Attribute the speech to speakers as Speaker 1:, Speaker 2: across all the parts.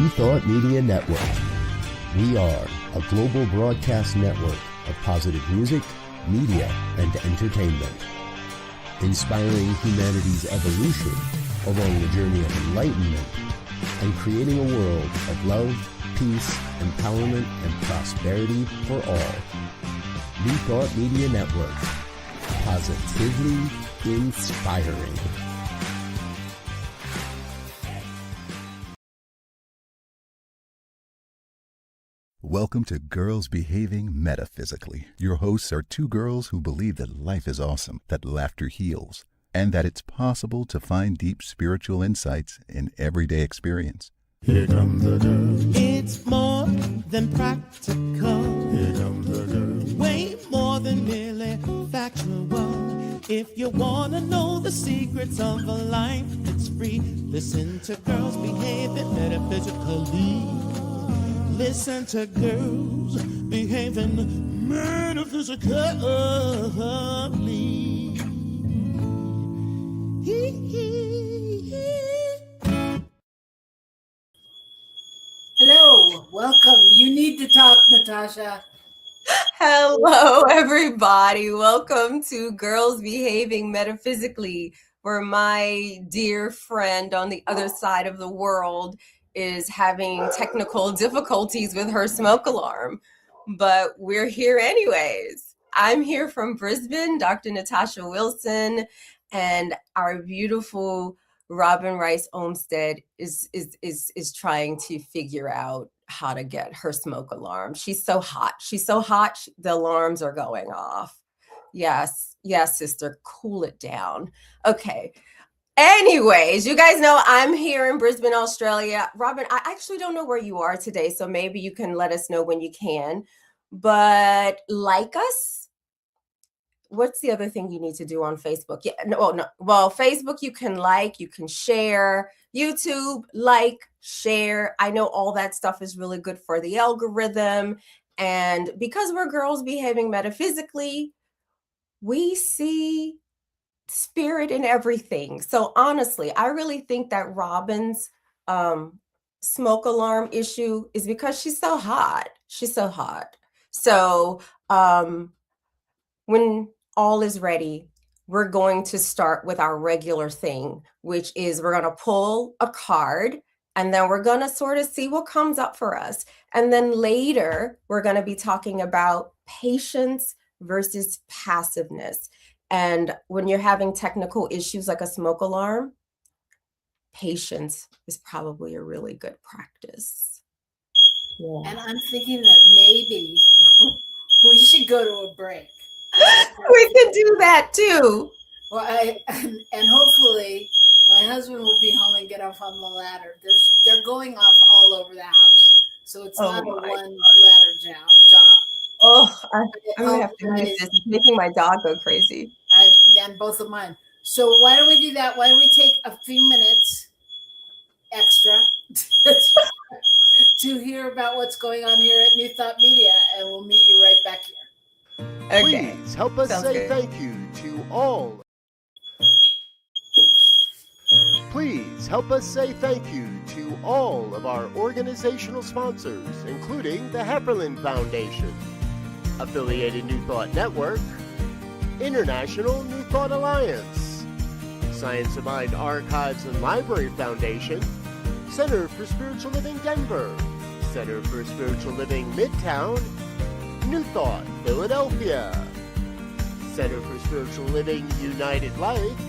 Speaker 1: New Thought Media Network. We are a global broadcast network of positive music, media, and entertainment, inspiring humanity's evolution along the journey of enlightenment and creating a world of love, peace, empowerment, and prosperity for all. New Thought Media Network. Positively inspiring.
Speaker 2: Welcome to Girls Behaving Metaphysically. Your hosts are two girls who believe that life is awesome, that laughter heals, and that it's possible to find deep spiritual insights in everyday experience.
Speaker 3: Here come the girls.
Speaker 4: It's more than practical.
Speaker 3: Here come the girls.
Speaker 4: Way more than merely factual. If you want to know the secrets of a life that's free, listen to Girls Behaving Metaphysically. Listen to Girls Behaving Metaphysically.
Speaker 5: Hello, welcome. You need to talk, Natasha.
Speaker 6: Hello, everybody. Welcome to Girls Behaving Metaphysically, where my dear friend on the other side of the world is having technical difficulties with her smoke alarm. But we're here anyways. I'm here from Brisbane, Dr. Natasha Wilson, and our beautiful Robyn Rice Olmsted is trying to figure out how to get her smoke alarm. She's so hot. The alarms are going off. Yes, sister, cool it down. Okay. Anyways, you guys know I'm here in Brisbane, Australia. Robyn, I actually don't know where you are today, so maybe you can let us know when you can. But like us. What's the other thing you need to do on Facebook? Well, Facebook, you can like, you can share. YouTube, like, share. I know all that stuff is really good for the algorithm. And because we're girls behaving metaphysically, we see spirit in everything. So honestly, I really think that Robyn's smoke alarm issue is because she's so hot. So when all is ready, we're going to start with our regular thing, which is we're going to pull a card and then we're going to sort of see what comes up for us. And then later, we're going to be talking about patience versus passiveness. And when you're having technical issues like a smoke alarm, patience is probably a really good practice.
Speaker 5: Yeah. And I'm thinking that maybe we should go to a break.
Speaker 6: We can do that too.
Speaker 5: Well, and hopefully my husband will be home and get off on the ladder. They're going off all over the house, so it's not a one ladder job.
Speaker 6: Oh, I'm gonna have to mute this. It's making my dog go crazy.
Speaker 5: And both of mine. So why don't we do that? Why don't we take a few minutes extra to hear about what's going on here at New Thought Media, and we'll meet you right back here.
Speaker 6: Okay.
Speaker 3: Please help us say thank you to all. Please help us say thank you to all of our organizational sponsors, including the Hefferland Foundation, Affiliated New Thought Network, International New Thought Alliance, Science of Mind Archives and Library Foundation, Center for Spiritual Living Denver, Center for Spiritual Living Midtown, New Thought Philadelphia, Center for Spiritual Living United Life,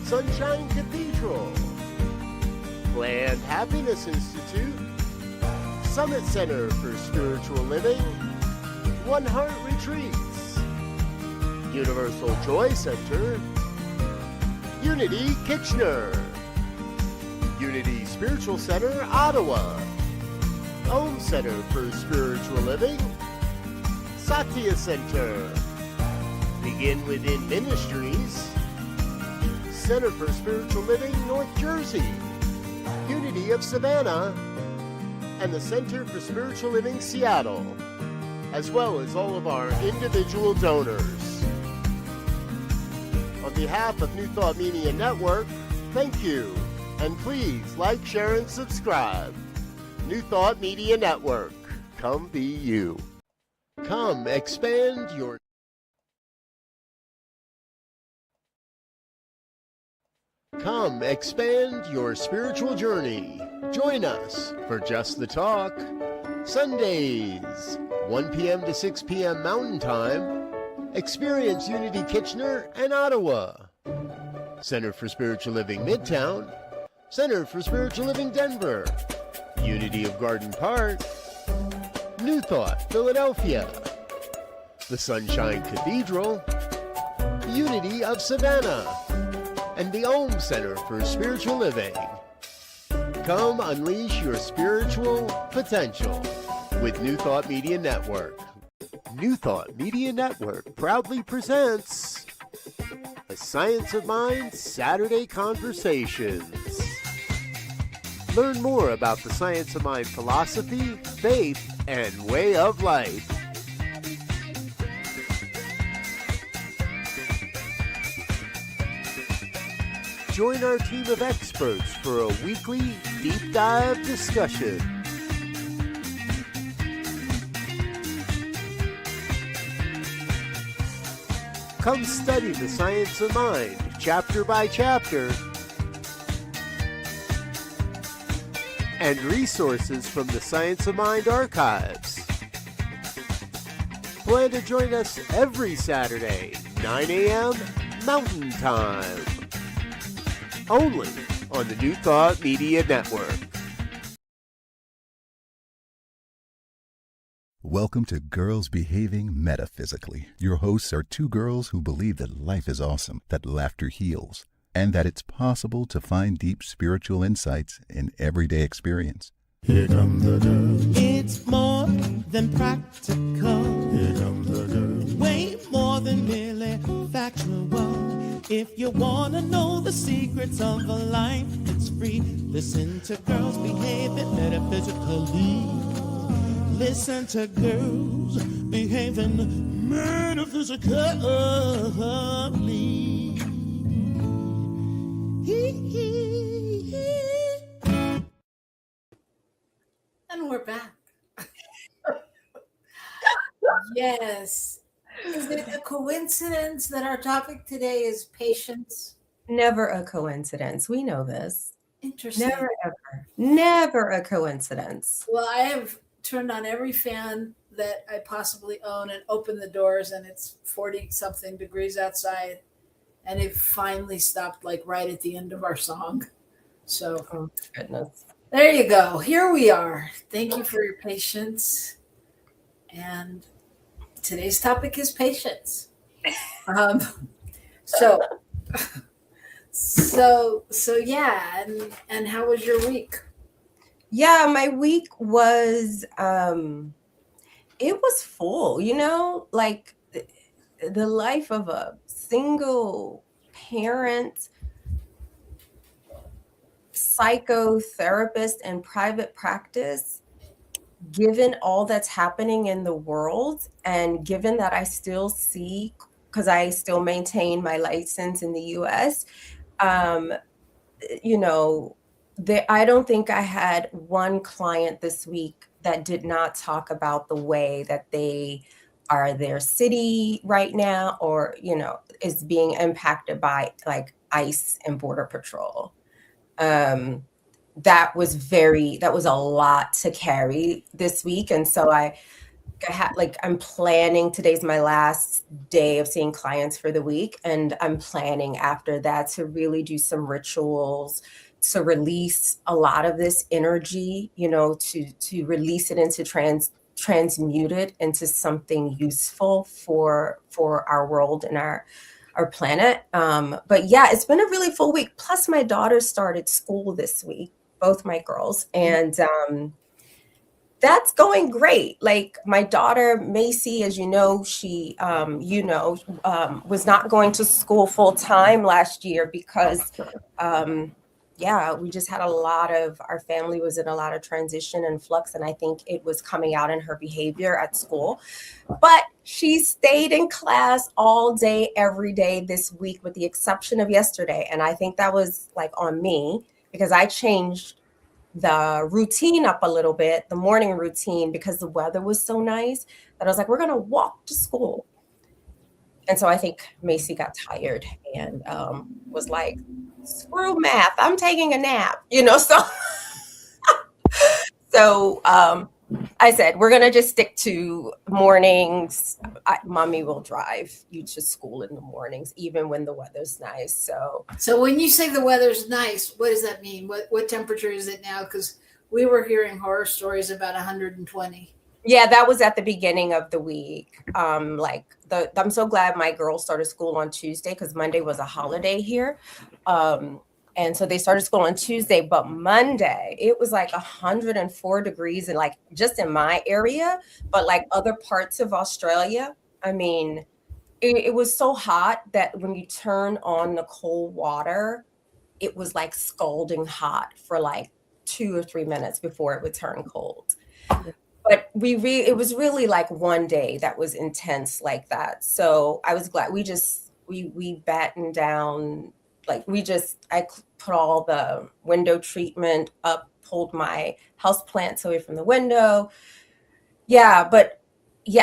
Speaker 3: Sunshine Cathedral, Planned Happiness Institute, Summit Center for Spiritual Living, One Heart Retreats, Universal Joy Center, Unity Kitchener, Unity Spiritual Center Ottawa, Om Center for Spiritual Living, Satya Center, Begin Within Ministries, Center for Spiritual Living North Jersey, Unity of Savannah, and the Center for Spiritual Living Seattle, as well as all of our individual donors. On behalf of New Thought Media Network, thank you, and please like, share, and subscribe. New Thought Media Network. Come be you. Come expand your spiritual journey. Join us for Just the Talk. Sundays, 1 p.m. to 6 p.m. Mountain Time. Experience Unity Kitchener and Ottawa. Center for Spiritual Living Midtown. Center for Spiritual Living Denver. Unity of Garden Park. New Thought Philadelphia. The Sunshine Cathedral. Unity of Savannah. And the Ohm Center for Spiritual Living. Come unleash your spiritual potential with New Thought Media Network. New Thought Media Network proudly presents the Science of Mind Saturday Conversations. Learn more about the Science of Mind philosophy, faith, and way of life. Join our team of experts for a weekly deep dive discussion. Come study the science of mind, chapter by chapter, and resources from the Science of Mind archives. Plan to join us every Saturday, 9 a.m. Mountain Time. Only on the New Thought Media Network.
Speaker 2: Welcome to Girls Behaving Metaphysically. Your hosts are two girls who believe that life is awesome, that laughter heals, and that it's possible to find deep spiritual insights in everyday experience.
Speaker 4: Here come the girls. It's more than practical. Here come the girls. Way more than merely factual. If you want to know the secrets of a life that's free, listen to Girls Behaving Metaphysically. Listen to Girls Behaving Metaphysically.
Speaker 5: And we're back. Yes. Is it a coincidence that our topic today is patience?
Speaker 6: Never a coincidence. We know this.
Speaker 5: Interesting.
Speaker 6: Never, ever. Never a coincidence.
Speaker 5: Well, I have turned on every fan that I possibly own and opened the doors, and it's 40-something degrees outside. And it finally stopped, like, right at the end of our song. So,
Speaker 6: oh, goodness.
Speaker 5: There you go. Here we are. Thank you for your patience. And today's topic is patience. So yeah. And how was your week?
Speaker 6: Yeah, my week was, it was full, like the life of a single parent, psychotherapist in private practice, given all that's happening in the world, and given that I still see, because I still maintain my license in the US, I don't think I had one client this week that did not talk about the way that they are their city right now, or, is being impacted by like ICE and Border Patrol. That was a lot to carry this week. And so I'm planning, today's my last day of seeing clients for the week. And I'm planning after that to really do some rituals to release a lot of this energy, to release it into transmute it into something useful for our world and our planet. But yeah, it's been a really full week. Plus my daughter started school this week, both my girls. And that's going great. Like my daughter, Macy, as you know, she, was not going to school full time last year because, we just had our family was in a lot of transition and flux. And I think it was coming out in her behavior at school. But she stayed in class all day, every day this week, with the exception of yesterday. And I think that was like on me because I changed the routine up a little bit, the morning routine, because the weather was so nice that I was like, we're going to walk to school. And so I think Macy got tired and was like, screw math, I'm taking a nap, so I said, we're going to just stick to mornings. Mommy will drive you to school in the mornings, even when the weather's nice.
Speaker 5: So when you say the weather's nice, what does that mean? What temperature is it now? Because we were hearing horror stories about 120.
Speaker 6: Yeah, that was at the beginning of the week. I'm so glad my girls started school on Tuesday because Monday was a holiday here. And so they started school on Tuesday, but Monday it was like 104 degrees and like just in my area, but like other parts of Australia. I mean, it was so hot that when you turn on the cold water, it was like scalding hot for like 2 or 3 minutes before it would turn cold. But it was really like one day that was intense like that. So I was glad we battened down. I put all the window treatment up, pulled my houseplants away from the window. Yeah,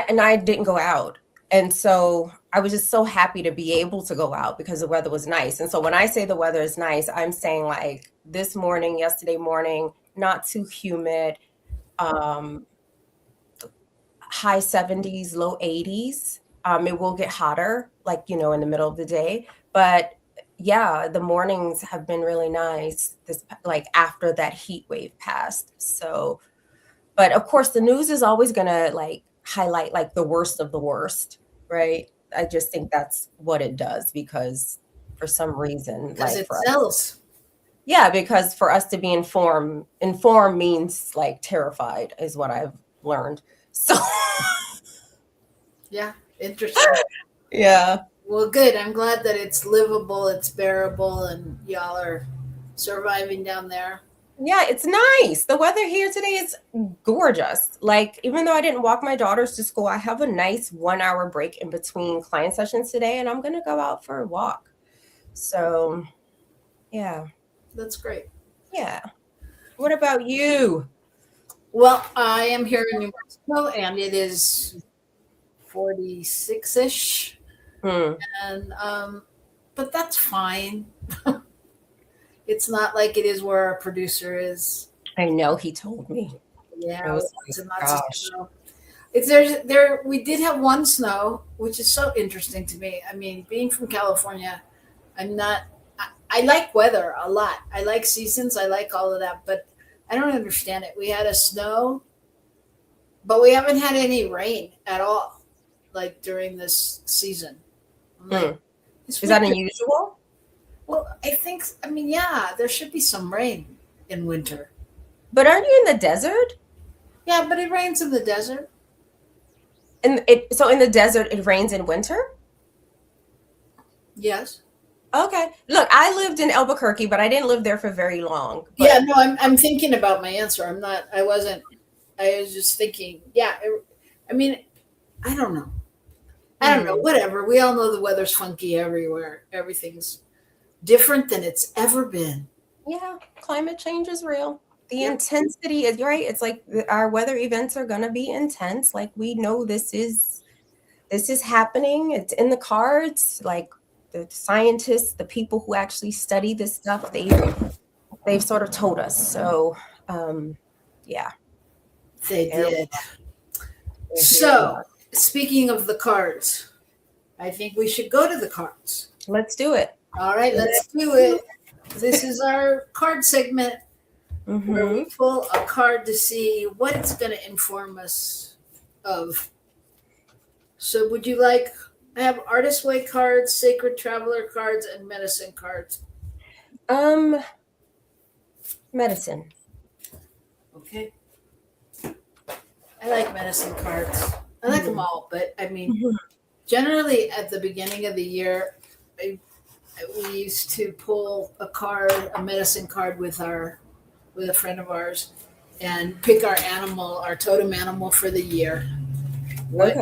Speaker 6: and I didn't go out. And so I was just so happy to be able to go out because the weather was nice. And so when I say the weather is nice, I'm saying like this morning, yesterday morning, not too humid, high 70s, low 80s. It will get hotter, like, in the middle of the day. But yeah, the mornings have been really nice like after that heat wave passed. So, but of course the news is always going to like highlight like the worst of the worst, right? I just think that's what it does because for some reason,
Speaker 5: because
Speaker 6: like
Speaker 5: it sells.
Speaker 6: Yeah, because for us to be informed means like terrified is what I've learned. So
Speaker 5: yeah, interesting.
Speaker 6: Yeah.
Speaker 5: Well, good. I'm glad that it's livable, it's bearable, and y'all are surviving down there.
Speaker 6: Yeah, it's nice. The weather here today is gorgeous. Like, even though I didn't walk my daughters to school, I have a nice 1-hour break in between client sessions today, and I'm going to go out for a walk. So, yeah.
Speaker 5: That's great.
Speaker 6: Yeah. What about you?
Speaker 5: Well, I am here in New Mexico, and it is 46-ish. And but that's fine. It's not like it is where our producer is.
Speaker 6: I know, he told me.
Speaker 5: Yeah, it's there. We did have one snow, which is so interesting to me. I mean, being from California, I like weather a lot. I like seasons. I like all of that, but I don't understand it. We had a snow, but we haven't had any rain at all, like during this season. Like,
Speaker 6: is that unusual?
Speaker 5: Well, yeah, there should be some rain in winter.
Speaker 6: But aren't you in the desert?
Speaker 5: Yeah, but it rains in the desert.
Speaker 6: So in the desert, it rains in winter?
Speaker 5: Yes.
Speaker 6: Okay. Look, I lived in Albuquerque, but I didn't live there for very long. But...
Speaker 5: Yeah, no, I'm thinking about my answer. I was just thinking, yeah, I don't know. Whatever. We all know the weather's funky everywhere. Everything's different than it's ever been.
Speaker 6: Yeah, climate change is real. The intensity is right. It's like our weather events are going to be intense. Like we know this is happening. It's in the cards. Like the scientists, the people who actually study this stuff, they've sort of told us. So, yeah.
Speaker 5: They did. So, speaking of the cards, I think we should go to the cards.
Speaker 6: Let's do it.
Speaker 5: All right, let's do it. This is our card segment where we pull a card to see what it's going to inform us of. So would you like, I have Artist Way cards, Sacred Traveler cards, and Medicine cards.
Speaker 6: Medicine.
Speaker 5: Okay. I like Medicine cards. I like them all, but generally at the beginning of the year, we used to pull a medicine card with a friend of ours and pick our totem animal for the year. What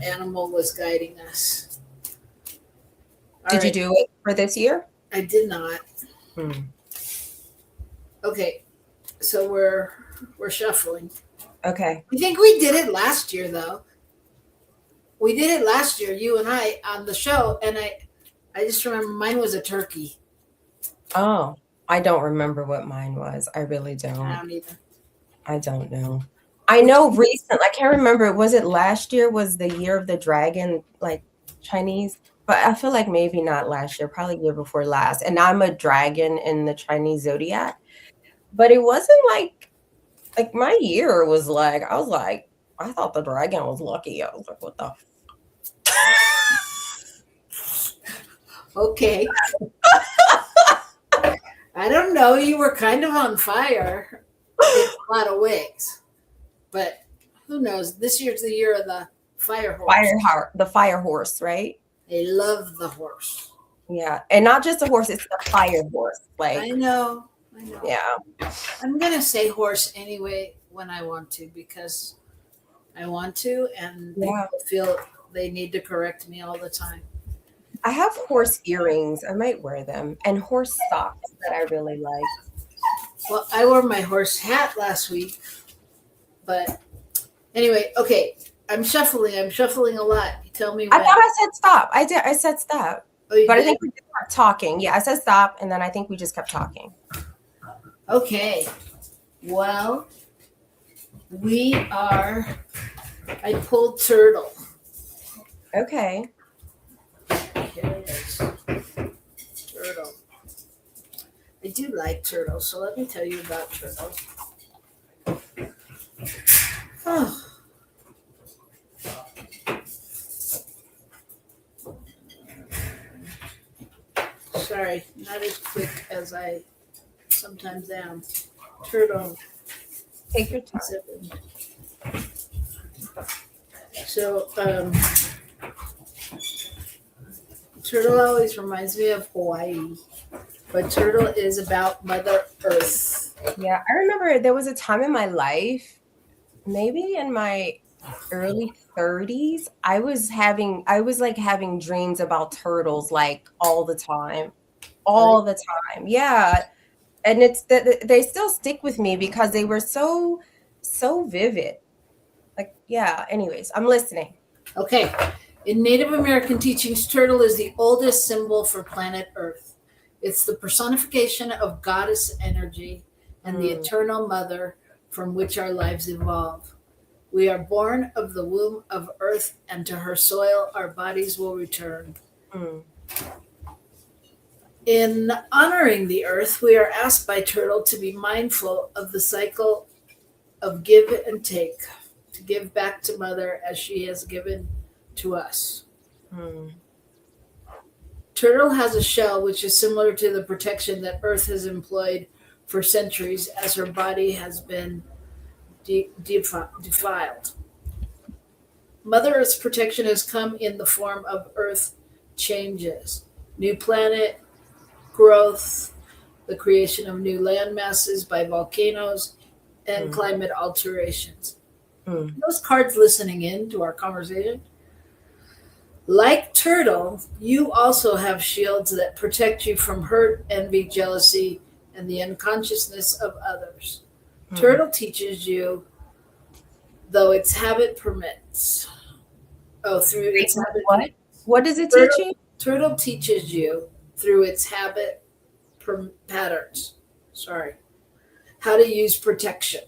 Speaker 5: animal was guiding us.
Speaker 6: Did you do it for this year?
Speaker 5: I did not. Okay. So we're shuffling.
Speaker 6: Okay.
Speaker 5: I think we did it last year, though. We did it last year, you and I, on the show, and I just remember mine was a turkey.
Speaker 6: Oh, I don't remember what mine was. I really
Speaker 5: I
Speaker 6: don't.
Speaker 5: don't either.
Speaker 6: I don't know. I know recent. I can't remember. Was it last year? Was the year of the dragon, like Chinese? But I feel like maybe not last year. Probably year before last. And I'm a dragon in the Chinese zodiac. But it wasn't like my year was like. I was like, I thought the dragon was lucky. I was like, what the.
Speaker 5: Okay. I don't know. You were kind of on fire in a lot of ways. But who knows? This year's the year of the fire horse.
Speaker 6: The fire horse, right?
Speaker 5: They love the horse.
Speaker 6: Yeah. And not just a horse, it's the fire horse. Like
Speaker 5: I know.
Speaker 6: Yeah.
Speaker 5: I'm going to say horse anyway when I want to because I want to and people feel they need to correct me all the time.
Speaker 6: I have horse earrings. I might wear them. And horse socks that I really like.
Speaker 5: Well, I wore my horse hat last week. But anyway, okay. I'm shuffling a lot. You tell me when.
Speaker 6: I thought I said stop. I did. I said stop.
Speaker 5: Oh,
Speaker 6: but I think we just kept talking. Yeah, I said stop. And then I think we just kept talking.
Speaker 5: Okay. Well, I pulled turtle.
Speaker 6: Okay.
Speaker 5: Here it is. Turtle. I do like turtles, so let me tell you about turtles. Oh. Sorry, not as quick as I sometimes am. Turtle.
Speaker 6: Take your time.
Speaker 5: So, turtle always reminds me of Hawaii, but turtle is about Mother Earth.
Speaker 6: Yeah, I remember there was a time in my life, maybe in my early 30s, I was having dreams about turtles like all the time. Yeah. And it's that they still stick with me because they were so vivid. Like, yeah, anyways, I'm listening.
Speaker 5: Okay. In Native American teachings, turtle is the oldest symbol for planet Earth. It's the personification of goddess energy and the eternal mother from which our lives evolve. We are born of the womb of Earth, and to her soil our bodies will return. In honoring the Earth, we are asked by Turtle to be mindful of the cycle of give and take, to give back to Mother as she has given to us. Turtle has a shell which is similar to the protection that Earth has employed for centuries as her body has been defiled. Mother Earth's protection has come in the form of Earth changes, new planet, growth, the creation of new land masses by volcanoes, and climate alterations. Those cards listening in to our conversation. Like Turtle, you also have shields that protect you from hurt, envy, jealousy, and the unconsciousness of others. Turtle teaches you, though its habit permits. Through its habit.
Speaker 6: What? What does it teach you?
Speaker 5: Turtle teaches you through its habit patterns. How to use protection.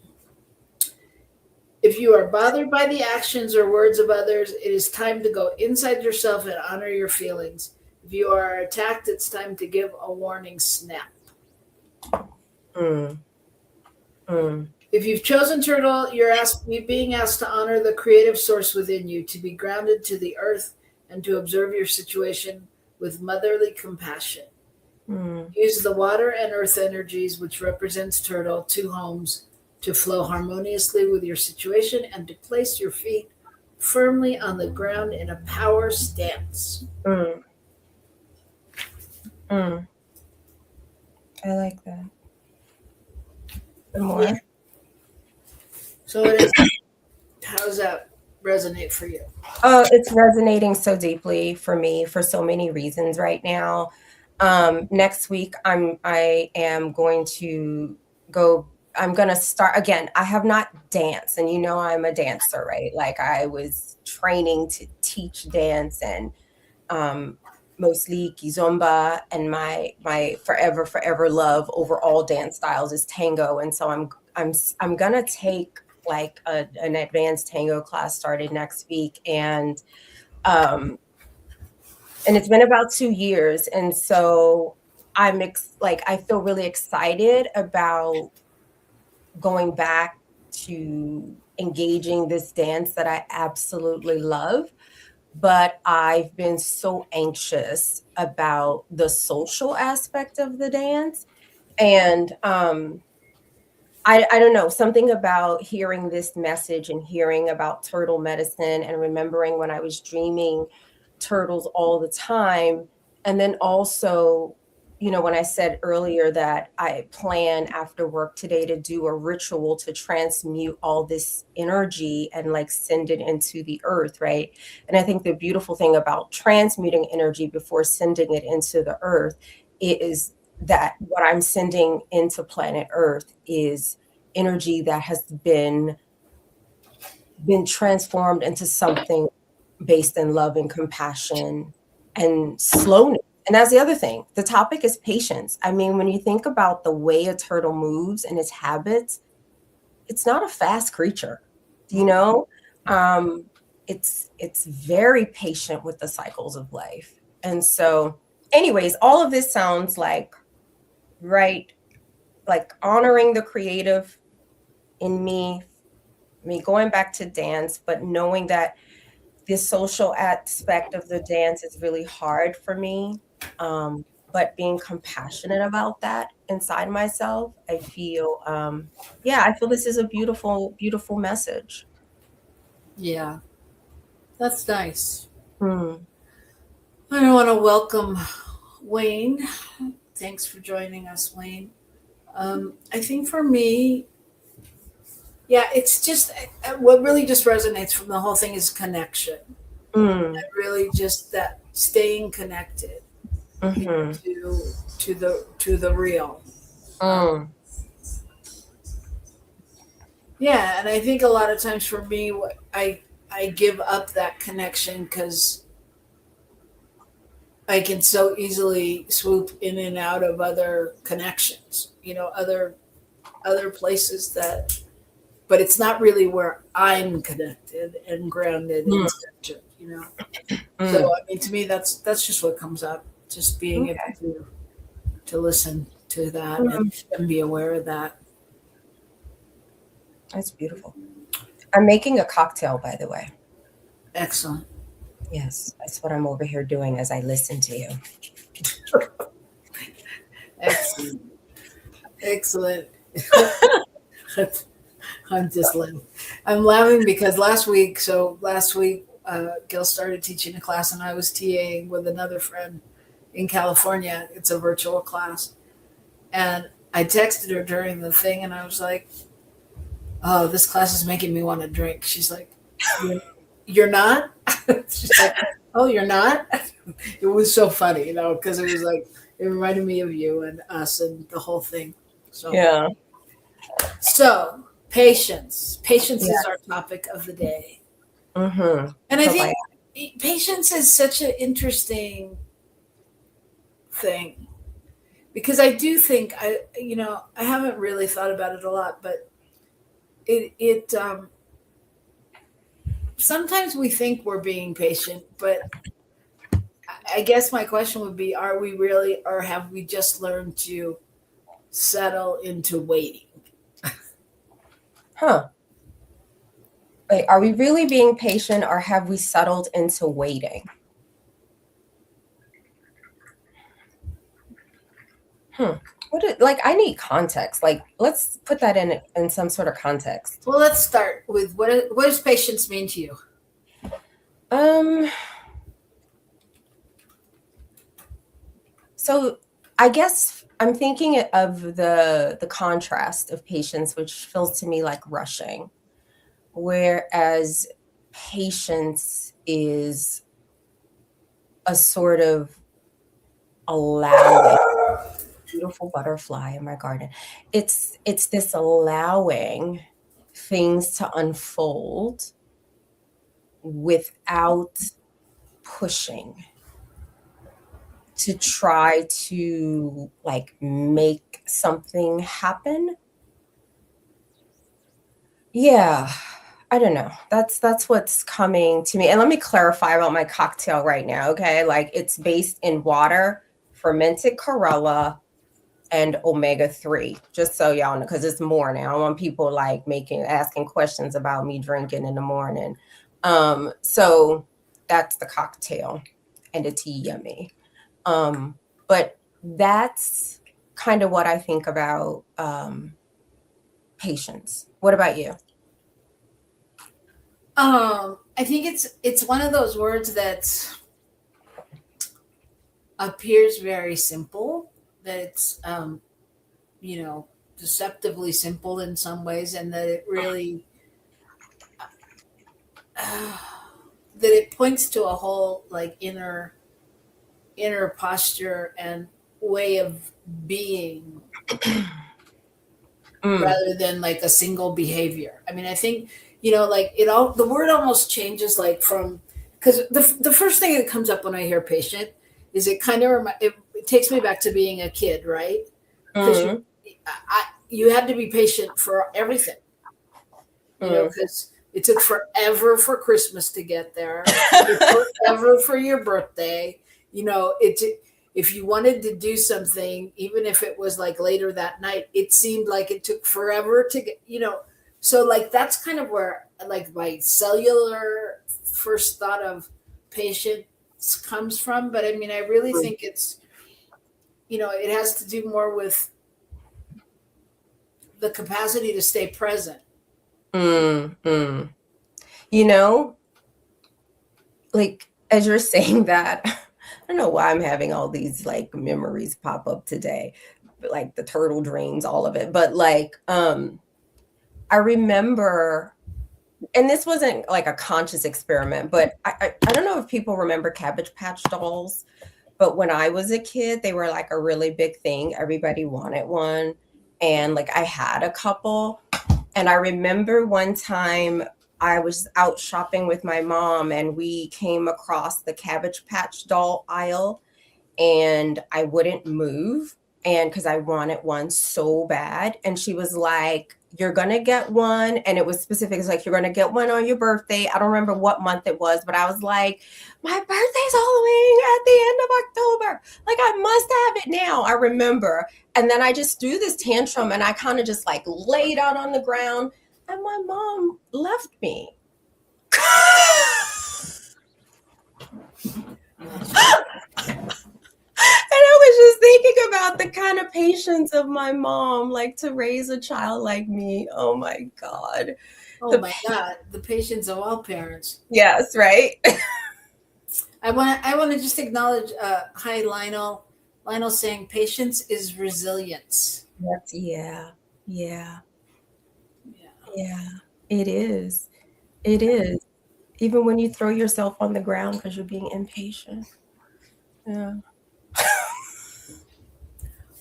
Speaker 5: If you are bothered by the actions or words of others, it is time to go inside yourself and honor your feelings. If you are attacked, it's time to give a warning snap. If you've chosen Turtle, you're being asked to honor the creative source within you, to be grounded to the earth, and to observe your situation with motherly compassion. Use the water and earth energies, which represents Turtle, two homes, to flow harmoniously with your situation and to place your feet firmly on the ground in a power stance.
Speaker 6: I like that. More.
Speaker 5: Yeah. So it is. How does that resonate for you?
Speaker 6: Oh, it's resonating so deeply for me for so many reasons right now. Next week, I am going to go I'm going to start again. I have not danced, and I'm a dancer, right? Like I was training to teach dance, and mostly kizomba, and my forever love over all dance styles is tango. And so I'm going to take like an advanced tango class starting next week, and it's been about 2 years. And so I feel really excited about going back to engaging this dance that I absolutely love. But I've been so anxious about the social aspect of the dance. And I don't know, something about hearing this message and hearing about turtle medicine and remembering when I was dreaming turtles all the time. And then also, when I said earlier that I plan after work today to do a ritual to transmute all this energy and like send it into the earth, right? And I think the beautiful thing about transmuting energy before sending it into the earth is that what I'm sending into planet Earth is energy that has been transformed into something based in love and compassion and slowness. And that's the other thing. The topic is patience. I mean, when you think about the way a turtle moves and its habits, it's not a fast creature, it's very patient with the cycles of life. And so anyways, all of this sounds like right, like honoring the creative in me going back to dance, but knowing that the social aspect of the dance is really hard for me. But being compassionate about that inside myself, I feel, I feel this is a beautiful, beautiful message.
Speaker 5: Yeah, that's nice.
Speaker 6: Mm.
Speaker 5: I want to welcome Wayne. Thanks for joining us, Wayne. I think for me, it's just what really just resonates from the whole thing is connection.
Speaker 6: Mm.
Speaker 5: Really just that staying connected to the real. And I think a lot of times for me, I give up that connection because I can so easily swoop in and out of other connections, other places but it's not really where I'm connected and grounded and centered, So I mean, to me, that's just what comes up. Just being able to listen to that and be aware of that.
Speaker 6: That's beautiful. I'm making a cocktail, by the way.
Speaker 5: Excellent.
Speaker 6: Yes, that's what I'm over here doing as I listen to you.
Speaker 5: Excellent. Excellent. I'm laughing because last week, Gil started teaching a class and I was TAing with another friend in California. It's a virtual class. And I texted her during the thing and I was like, oh, this class is making me want to drink. She's like, you're not? She's like, oh, you're not? It was so funny, because it was like, it reminded me of you and us and the whole thing. So,
Speaker 6: yeah.
Speaker 5: So, patience. Patience is our topic of the day.
Speaker 6: Mm-hmm.
Speaker 5: And I think patience is such an interesting thing because I do think I haven't really thought about it a lot, but it sometimes we think we're being patient, but I guess my question would be, are we really, or have we just learned to settle into waiting?
Speaker 6: Wait, are we really being patient or have we settled into waiting? I need context. Like, let's put that in some sort of context.
Speaker 5: Well, let's start with what does patience mean to you?
Speaker 6: So I guess I'm thinking of the contrast of patience, which feels to me like rushing, whereas patience is a sort of allowing. beautiful butterfly in my garden. It's this allowing things to unfold without pushing to try to like make something happen. Yeah, I don't know. That's what's coming to me. And let me clarify about my cocktail right now, okay? Like it's based in water, fermented chlorella, and omega-3, just so y'all know, because it's morning. I don't want people like asking questions about me drinking in the morning. So that's the cocktail and the tea yummy. But that's kind of what I think about patience. What about you?
Speaker 5: I think it's one of those words that appears very simple, that it's deceptively simple in some ways, and that it really that it points to a whole like inner posture and way of being rather than like a single behavior. I mean, I think like the word almost changes like from, because the first thing that comes up when I hear patient is it kind of it takes me back to being a kid, right? Because you had to be patient for everything, because it took forever for Christmas to get there. It took forever for your birthday. If you wanted to do something, even if it was like later that night, it seemed like it took forever to get, so like that's kind of where like my cellular first thought of patience comes from. But I mean, I really think it's, it has to do more with the capacity to stay present.
Speaker 6: Like as you're saying that, I don't know why I'm having all these like memories pop up today, like the turtle dreams, all of it. But like, I remember, and this wasn't like a conscious experiment, but I don't know if people remember Cabbage Patch dolls, but when I was a kid, they were like a really big thing. Everybody wanted one. And like I had a couple. And I remember one time I was out shopping with my mom and we came across the Cabbage Patch doll aisle and I wouldn't move. And because I wanted one so bad. And she was like, you're going to get one. And it was specific. It's like, you're going to get one on your birthday. I don't remember what month it was, but I was like, my birthday's Halloween at the end of October. Like, I must have it now. I remember. And then I just threw this tantrum and I kind of just like laid out on the ground and my mom left me. And I was just thinking about the kind of patience of my mom, like to raise a child like me. Oh my God.
Speaker 5: My God, the patience of all parents.
Speaker 6: Yes, right.
Speaker 5: I want to just acknowledge, hi Lionel. Lionel saying patience is resilience.
Speaker 6: Yes, yeah. It is. It is. Even when you throw yourself on the ground because you're being impatient. Yeah.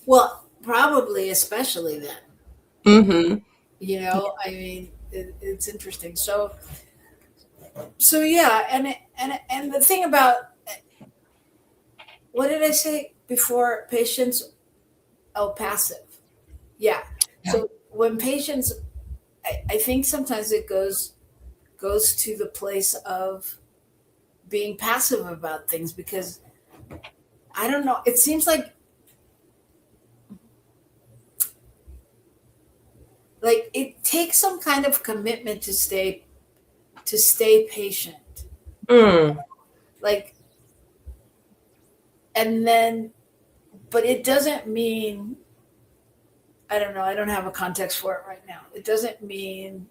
Speaker 5: Well, probably, especially then. I mean, it's interesting. So yeah, and the thing about, what did I say before? Patience. Oh, passive. Yeah. So when patience, I think sometimes it goes to the place of being passive about things, because I don't know. It seems like it takes some kind of commitment to stay patient. Like, and then, but it doesn't mean, I don't know. I don't have a context for it right now. It doesn't mean,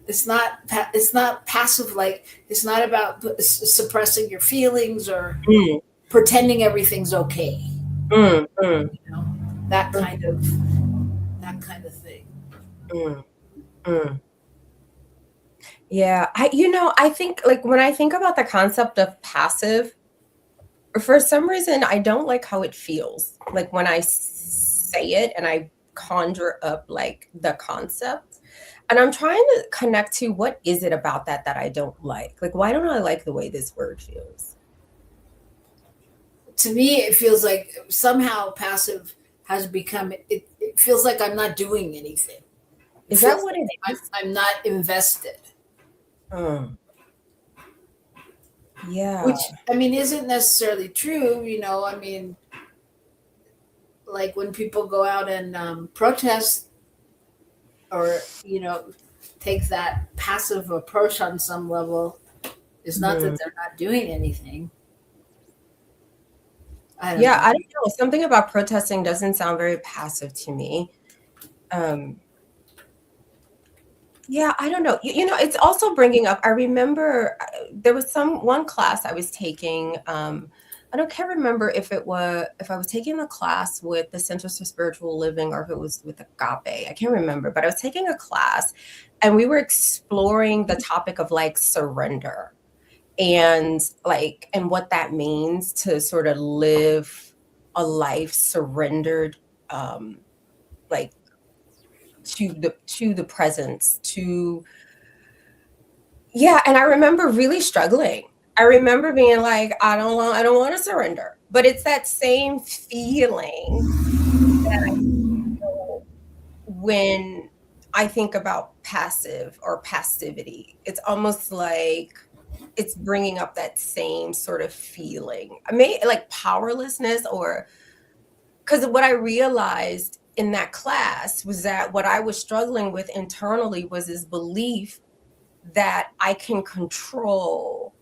Speaker 5: it's not passive. Like, it's not about suppressing your feelings or pretending everything's okay. That kind of thing.
Speaker 6: Yeah, I think like when I think about the concept of passive, For some reason, I don't like how it feels. Like when I say it and I conjure up like the concept, and I'm trying to connect to what is it about that I don't like? Like, why don't I like the way this word feels?
Speaker 5: To me, it feels like somehow passive has become, it feels like I'm not doing anything.
Speaker 6: Is that what it is?
Speaker 5: I'm not invested.
Speaker 6: Yeah.
Speaker 5: Which, I mean, isn't necessarily true. I mean, like when people go out and protest or, take that passive approach on some level, it's not that they're not doing anything. I don't know.
Speaker 6: Something about protesting doesn't sound very passive to me. Yeah, I don't know. It's also bringing up, I remember there was one class I was taking. Can't remember if I was taking a class with the Centers for Spiritual Living or if it was with Agape. I can't remember, but I was taking a class and we were exploring the topic of like surrender and what that means to sort of live a life surrendered, like to the presence, and I remember really struggling. I remember being like, I don't want to surrender, but it's that same feeling that I feel when I think about passive or passivity. It's almost like it's bringing up that same sort of feeling. I mean, like powerlessness, or because what I realized in that class was that what I was struggling with internally was this belief that I can control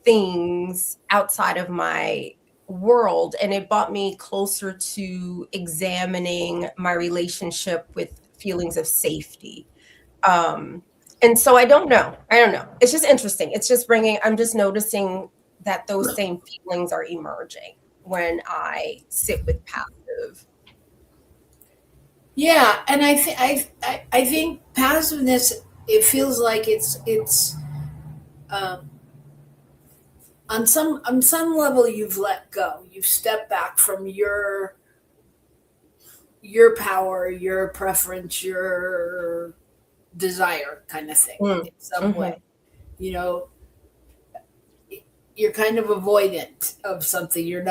Speaker 6: things outside of my world. And it brought me closer to examining my relationship with feelings of safety. And so I don't know. It's just interesting. It's just I'm just noticing that those same feelings are emerging when I sit with passive.
Speaker 5: Yeah, and I think passiveness, it feels like it's on some level you've let go. You've stepped back from your power, your preference, your desire kind of thing in some way. You're kind of avoidant of something. You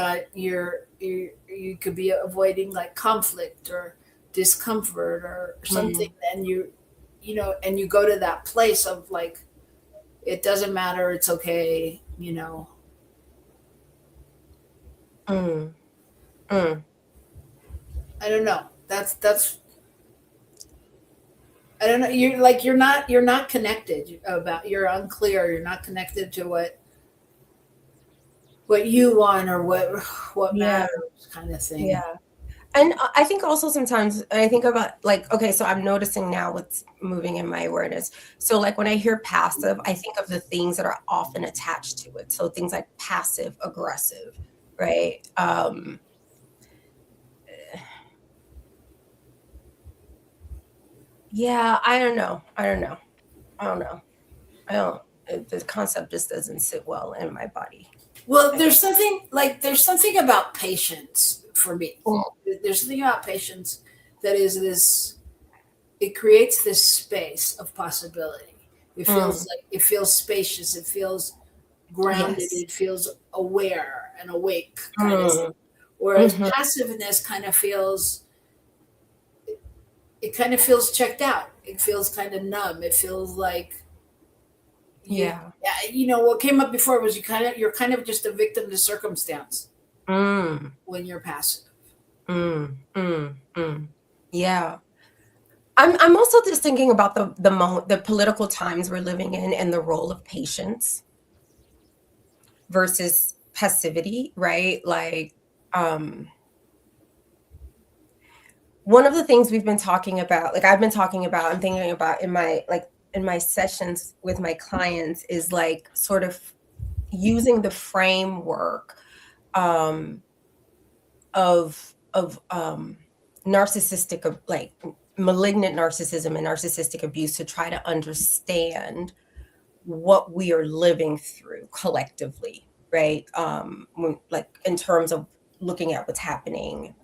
Speaker 5: could be avoiding like conflict or discomfort or something, and you go to that place of like, it doesn't matter, it's okay. I don't know. That's I don't know. You're not connected you're unclear. You're not connected to what you want or what matters kind of thing.
Speaker 6: Yeah. And I think also sometimes I think about like, okay, so I'm noticing now what's moving in my awareness. So like when I hear passive, I think of the things that are often attached to it. So things like passive aggressive, right? Yeah, I don't know. The concept just doesn't sit well in my body.
Speaker 5: Well, there's something about patience for me. There's something about patience that is this. It creates this space of possibility. It feels like it feels spacious. It feels grounded. Yes. It feels aware and awake kind of thing. Whereas passiveness kind of feels. It kind of feels checked out. It feels kind of numb. It feels like. What came up before was you're kind of just a victim to circumstance when you're passive.
Speaker 6: Yeah. I'm also just thinking about the political times we're living in and the role of patience versus passivity, right? Like, one of the things we've been talking about, like I'm thinking about in my sessions with my clients is like sort of using the framework of narcissistic, like malignant narcissism and narcissistic abuse to try to understand what we are living through collectively, right? Like in terms of looking at what's happening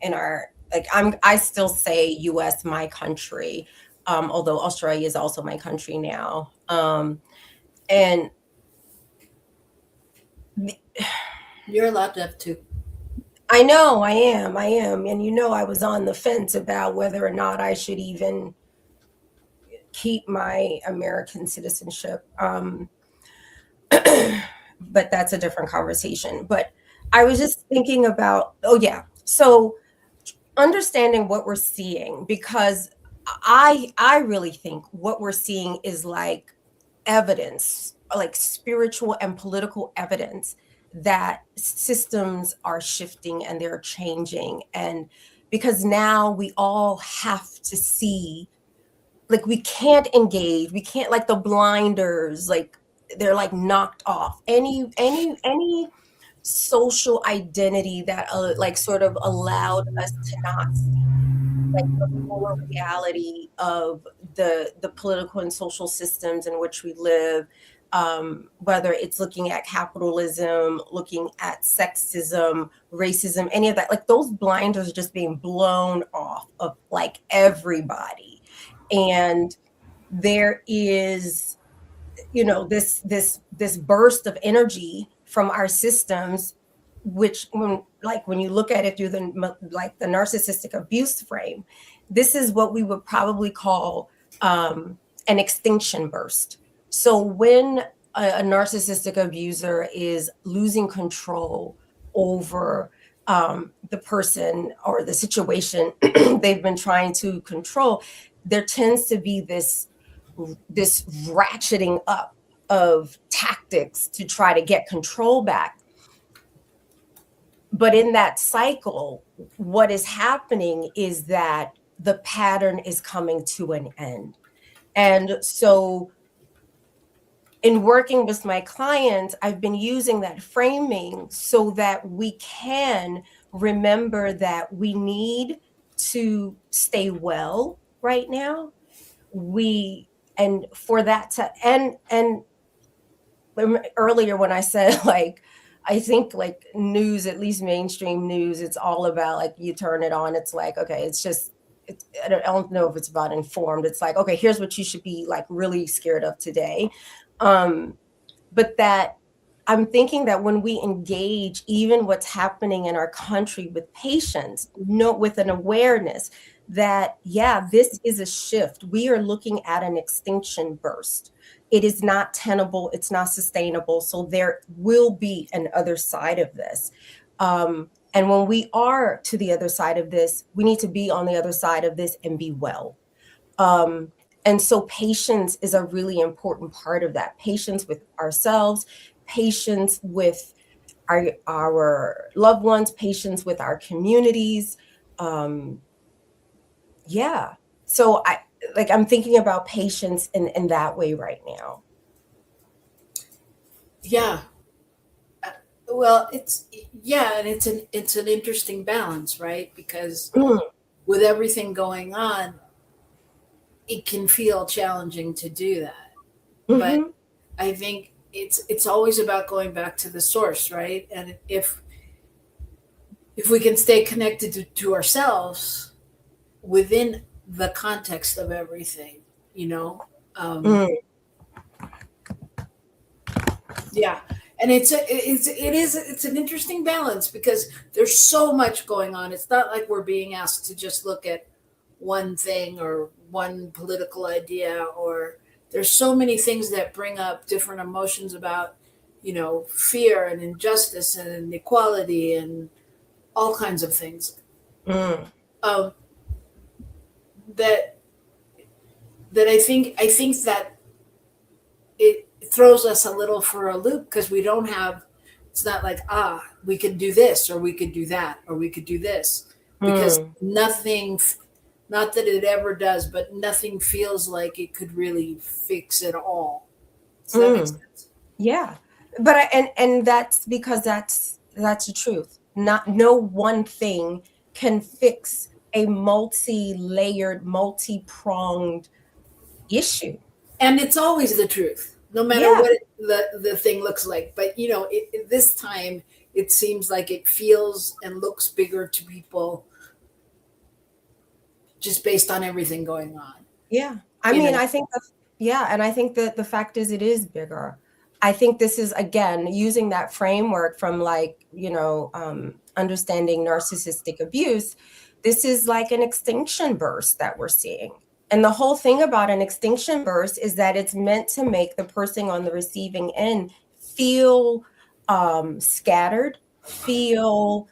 Speaker 6: in our, like I still say US, my country, although Australia is also my country now. And
Speaker 5: You're allowed to have two.
Speaker 6: I know I am. And I was on the fence about whether or not I should even keep my American citizenship. But that's a different conversation. But I was just thinking about, so understanding what we're seeing, because I really think what we're seeing is like evidence, like spiritual and political evidence that systems are shifting and they're changing. And because now we all have to see, like we can't engage, we can't, like the blinders, like they're like knocked off. Any social identity that like sort of allowed us to not see like the fuller reality of the political and social systems in which we live, whether it's looking at capitalism, looking at sexism, racism, any of that, like those blinders are just being blown off of like everybody. And there is, this burst of energy from our systems, which when you look at it through the narcissistic abuse frame, this is what we would probably call an extinction burst. So when a narcissistic abuser is losing control over the person or the situation they've been trying to control, there tends to be this ratcheting up of tactics to try to get control back. But in that cycle, what is happening is that the pattern is coming to an end. And so in working with my clients, I've been using that framing so that we can remember that we need to stay well right now. And for that to, and earlier when I said, like, I think like news, at least mainstream news, it's all about like, you turn it on, it's like, okay, I don't know if it's about informed. It's like, okay, here's what you should be like really scared of today. But that I'm thinking that when we engage even what's happening in our country with patience, with an awareness that, this is a shift. We are looking at an extinction burst. It is not tenable. It's not sustainable. So there will be an other side of this. And when we are to the other side of this, we need to be on the other side of this and be well. And so patience is a really important part of that. Patience with ourselves, patience with our loved ones, patience with our communities. So I'm thinking about patience in that way right now.
Speaker 5: Yeah. Well, and it's an interesting balance, right? Because with everything going on, it can feel challenging to do that.
Speaker 6: Mm-hmm.
Speaker 5: But I think it's always about going back to the source, right? And if we can stay connected to ourselves within the context of everything, yeah. And it's an interesting balance because there's so much going on. It's not like we're being asked to just look at one thing or one political idea, or there's so many things that bring up different emotions about, fear and injustice and inequality and all kinds of things. That I think that it throws us a little for a loop because we don't have, it's not like, we could do this or we could do that or we could do this, because nothing, not that it ever does, but nothing feels like it could really fix it all. Does that make sense?
Speaker 6: Yeah. But and that's because that's the truth. No one thing can fix a multi-layered, multi-pronged issue.
Speaker 5: And it's always the truth. no matter
Speaker 6: Yeah.
Speaker 5: what the thing looks like. But this time it seems like it feels and looks bigger to people just based on everything going on.
Speaker 6: Yeah. I mean, I think and I think that the fact is it is bigger. I think this is, again, using that framework from understanding narcissistic abuse. This is like an extinction burst that we're seeing. And the whole thing about an extinction burst is that it's meant to make the person on the receiving end feel scattered, feel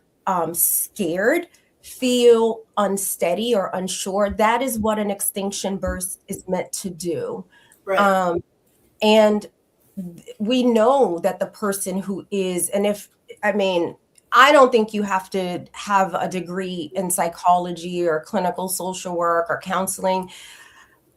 Speaker 6: scared, feel unsteady or unsure. That is what an extinction burst is meant to do.
Speaker 5: Right.
Speaker 6: And we know that the person who is, I don't think you have to have a degree in psychology or clinical social work or counseling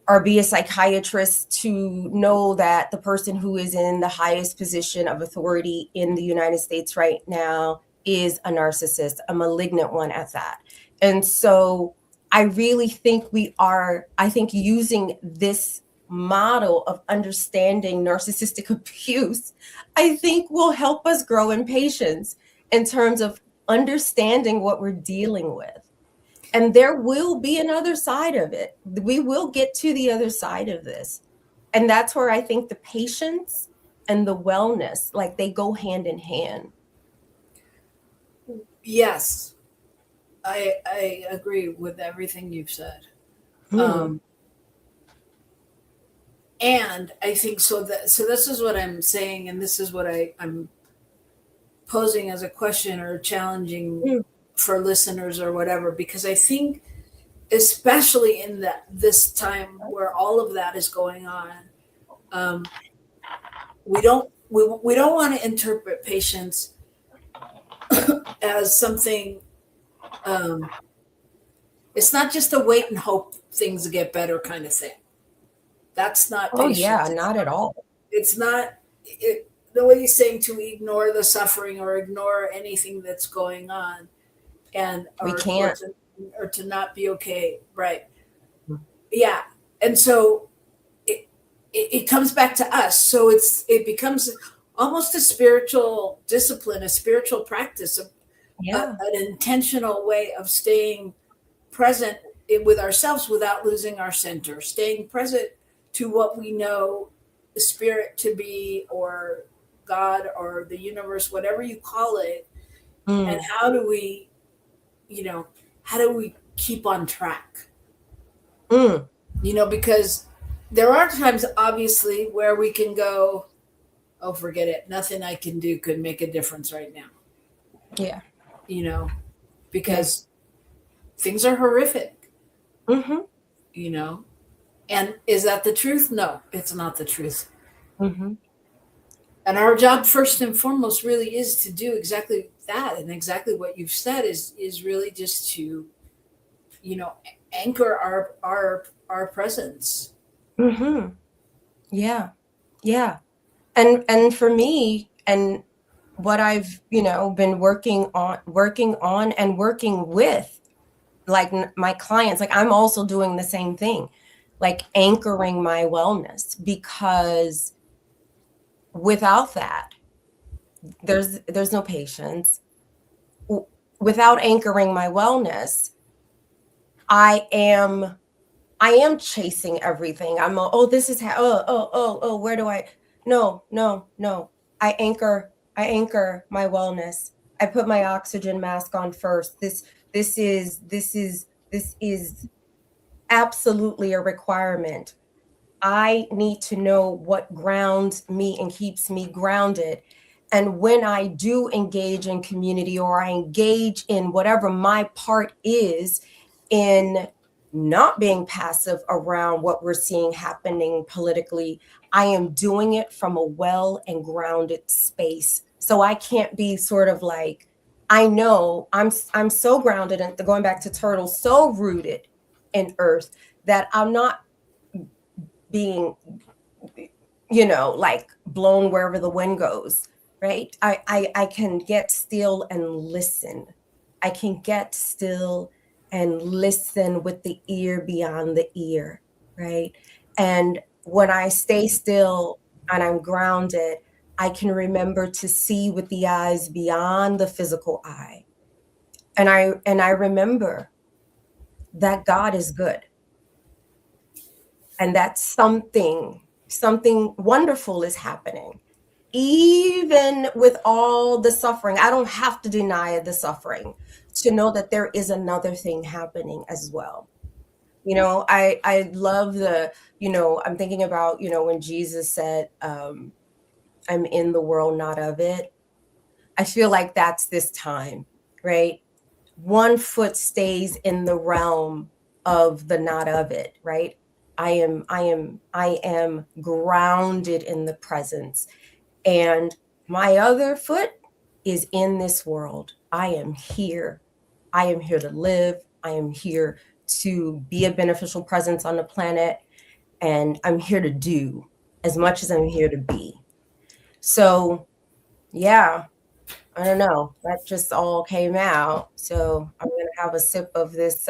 Speaker 6: or be a psychiatrist to know that the person who is in the highest position of authority in the United States right now is a narcissist, a malignant one at that. And so I really think using this model of understanding narcissistic abuse, I think will help us grow in patience in terms of understanding what we're dealing with. And there will be another side of it. We will get to the other side of this. And that's where I think the patience and the wellness, like, they go hand in hand.
Speaker 5: Yes. I agree with everything you've said. And I think so this is what I'm saying, and this is what I'm posing as a question or challenging for listeners or whatever, because I think especially in this time where all of that is going on, we don't want to interpret patience as something. It's not just a wait and hope things get better kind of thing. That's not patience.
Speaker 6: Oh yeah, not at all.
Speaker 5: It's not. Nobody's saying to ignore the suffering or ignore anything that's going on, and
Speaker 6: we can't,
Speaker 5: or to not be okay, right? Yeah, and so it comes back to us. So it becomes almost a spiritual discipline, a spiritual practice, an intentional way of staying present with ourselves without losing our center, staying present to what we know the spirit to be, or God, or the universe, whatever you call it. And how do we keep on track? Because there are times, obviously, where we can go, oh, forget it. Nothing I can do could make a difference right now.
Speaker 6: Yeah.
Speaker 5: Because things are horrific. And is that the truth? No, it's not the truth. And our job, first and foremost, really is to do exactly that. And exactly what you've said is really just to, anchor our presence.
Speaker 6: Yeah. And for me, and what I've, been working on and working with, like, my clients, like, I'm also doing the same thing, like anchoring my wellness, because without that, there's no patience. Without anchoring my wellness, I am chasing everything. This is how, where do I, no. I anchor my wellness. I put my oxygen mask on first. This is absolutely a requirement. I need to know what grounds me and keeps me grounded. And when I do engage in community, or I engage in whatever my part is in not being passive around what we're seeing happening politically, I am doing it from a well and grounded space. So I can't be sort of like, I know I'm so grounded, and going back to Turtle, so rooted in earth, that I'm not being, like, blown wherever the wind goes, right? I can get still and listen. I can get still and listen with the ear beyond the ear, right? And when I stay still and I'm grounded, I can remember to see with the eyes beyond the physical eye. And I remember that God is good. And that something wonderful is happening. Even with all the suffering, I don't have to deny the suffering to know that there is another thing happening as well. I love I'm thinking about, when Jesus said, I'm in the world, not of it. I feel like that's this time, right? One foot stays in the realm of the not of it, right? I am grounded in the presence, and my other foot is in this world. I am here. I am here to live. I am here to be a beneficial presence on the planet, and I'm here to do as much as I'm here to be. So, yeah, I don't know. That just all came out. So I'm going to have a sip of this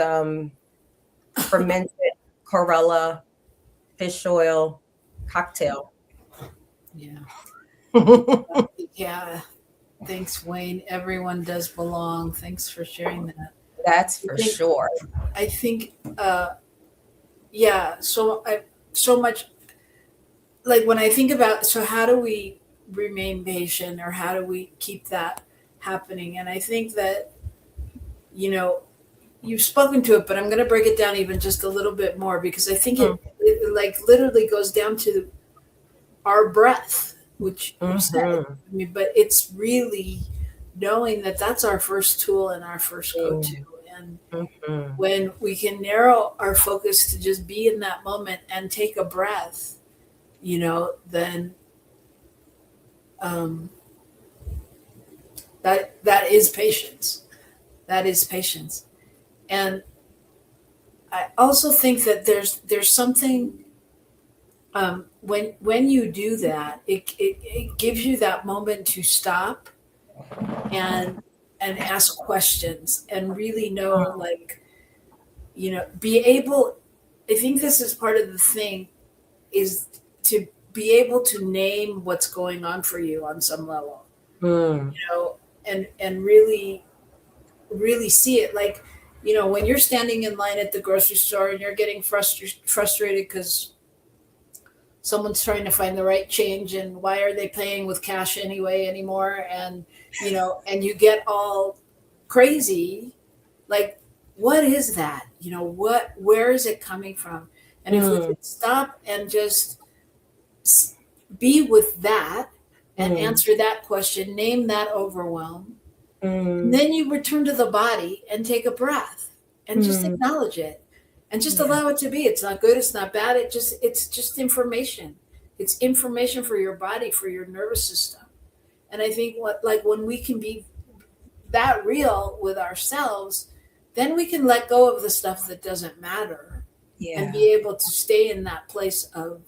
Speaker 6: fermented chlorella fish oil cocktail.
Speaker 5: Yeah. Yeah. Thanks, Wayne. Everyone does belong. Thanks for sharing that.
Speaker 6: That's for sure.
Speaker 5: I think, so much, like when I think about, so how do we remain patient, or how do we keep that happening? And I think that, you've spoken to it, but I'm going to break it down even just a little bit more, because I think it like literally goes down to our breath, which you said, but it's really knowing that that's our first tool and our first go-to. And when we can narrow our focus to just be in that moment and take a breath, then that is patience. That is patience. And I also think that there's something, when you do that, it gives you that moment to stop and ask questions and really know, be able. I think this is part of the thing, is to be able to name what's going on for you on some level, and really see it. Like, when you're standing in line at the grocery store and you're getting frustrated because someone's trying to find the right change, and why are they paying with cash anymore? And, and you get all crazy, like, what is that? Where is it coming from? And if we could stop and just be with that and answer that question, name that overwhelm, and then you return to the body and take a breath and just acknowledge it and just allow it to be. It's not good. It's not bad. It's just information. It's information for your body, for your nervous system. And I think when we can be that real with ourselves, then we can let go of the stuff that doesn't matter, and be able to stay in that place of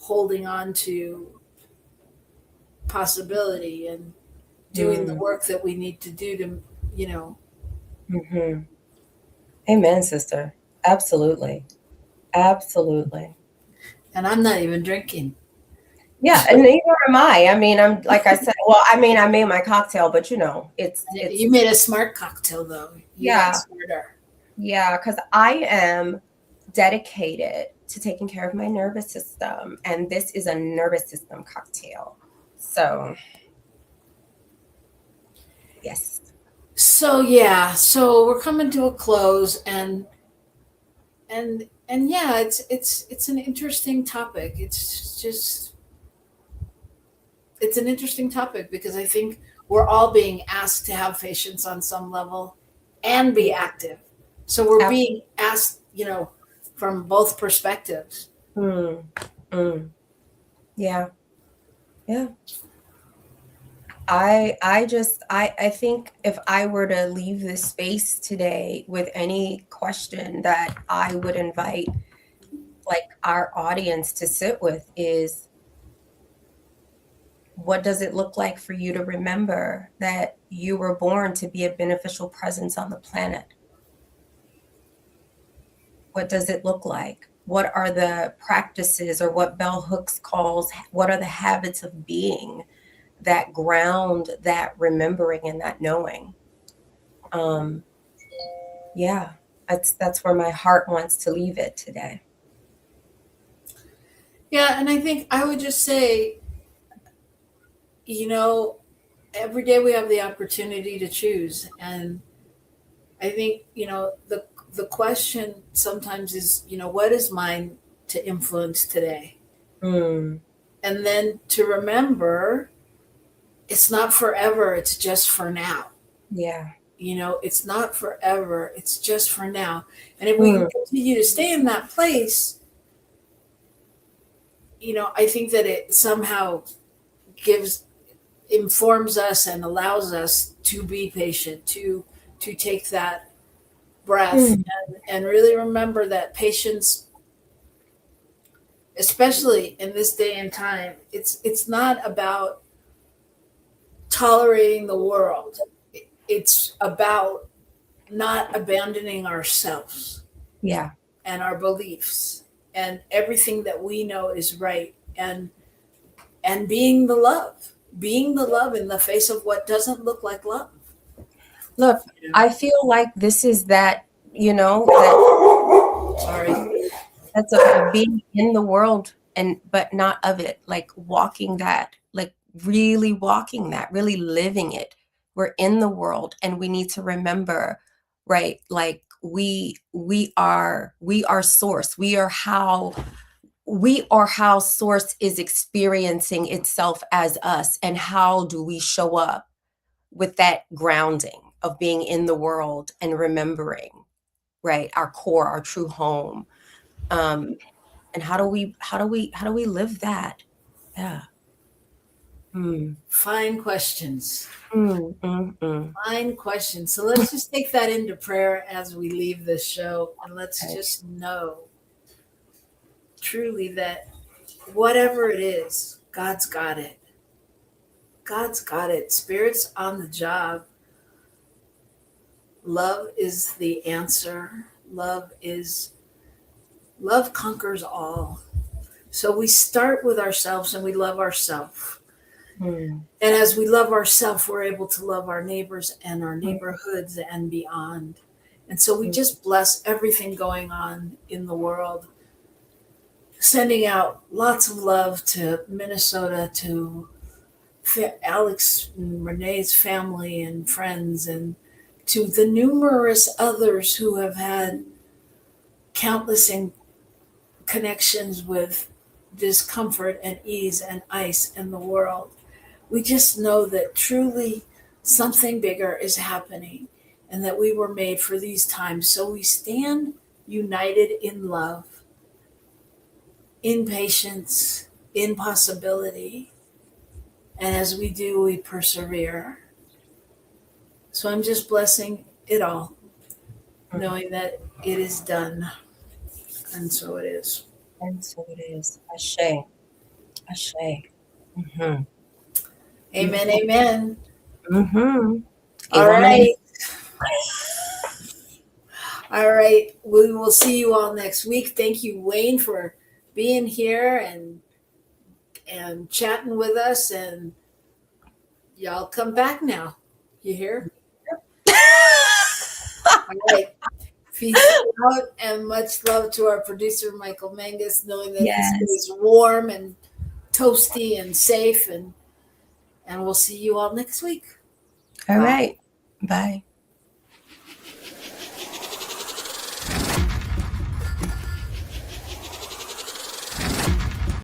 Speaker 5: holding on to possibility and doing the work that we need to do to,
Speaker 6: Amen, sister. Absolutely. Absolutely.
Speaker 5: And I'm not even drinking.
Speaker 6: Yeah, and neither am I. I mean, I'm, like I said, I made my cocktail, but it's
Speaker 5: you made a smart cocktail though. Smarter.
Speaker 6: Yeah, because I am dedicated to taking care of my nervous system, and this is a nervous system cocktail. So, yes.
Speaker 5: So we're coming to a close, and yeah, it's an interesting topic. It's an interesting topic, because I think we're all being asked to have patience on some level and be active. So we're being asked, from both perspectives.
Speaker 6: Yeah. I think if I were to leave this space today with any question that I would invite our audience to sit with is, what does it look like for you to remember that you were born to be a beneficial presence on the planet? What does it look like? what are the practices, or what Bell Hooks calls, what are the habits of being that ground that remembering and that knowing. Yeah, that's where my heart wants to leave it today.
Speaker 5: Yeah, and I think I would just say, every day we have the opportunity to choose. And I think, the question sometimes is, what is mine to influence today?
Speaker 6: Mm.
Speaker 5: And then to remember, it's not forever, it's just for now.
Speaker 6: Yeah.
Speaker 5: It's not forever, it's just for now. And if we can continue to stay in that place, I think that it somehow informs us and allows us to be patient, to take that breath and really remember that patience, especially in this day and time, it's not about tolerating the world. It's about not abandoning ourselves.
Speaker 6: Yeah.
Speaker 5: And our beliefs and everything that we know is right, and being the love in the face of what doesn't look like love.
Speaker 6: Look, I feel like this is that,
Speaker 5: Sorry.
Speaker 6: That's a being in the world, but not of it, like walking that, like really walking that, really living it. We're in the world, and we need to remember, right? Like we are source. We are how source is experiencing itself as us, and how do we show up with that grounding of being in the world and remembering, right, our core, our true home. And how do we live that? Yeah.
Speaker 5: Fine questions. Fine questions. So let's just take that into prayer as we leave this show, and let's just know truly that whatever it is, God's got it. God's got it. Spirit's on the job. Love is the answer. Love conquers all. So we start with ourselves, and we love ourselves. And as we love ourselves, we're able to love our neighbors and our neighborhoods and beyond. And so we just bless everything going on in the world, sending out lots of love to Minnesota, to Alex and Renee's family and friends, and to the numerous others who have had countless connections with discomfort and ease and ice in the world. We just know that truly something bigger is happening, and that we were made for these times. So we stand united in love, in patience, in possibility. And as we do, we persevere. So I'm just blessing it all, knowing that it is done. And so it is.
Speaker 6: And so it is. Ashe. Ashe.
Speaker 5: Amen. Amen.
Speaker 6: All
Speaker 5: right. All right. We will see you all next week. Thank you, Wayne, for being here and chatting with us. And y'all come back now. You hear? All right. Peace out, and much love to our producer, Michael Mangus, knowing that he's warm and toasty and safe. And we'll see you all next week.
Speaker 6: All right. Bye.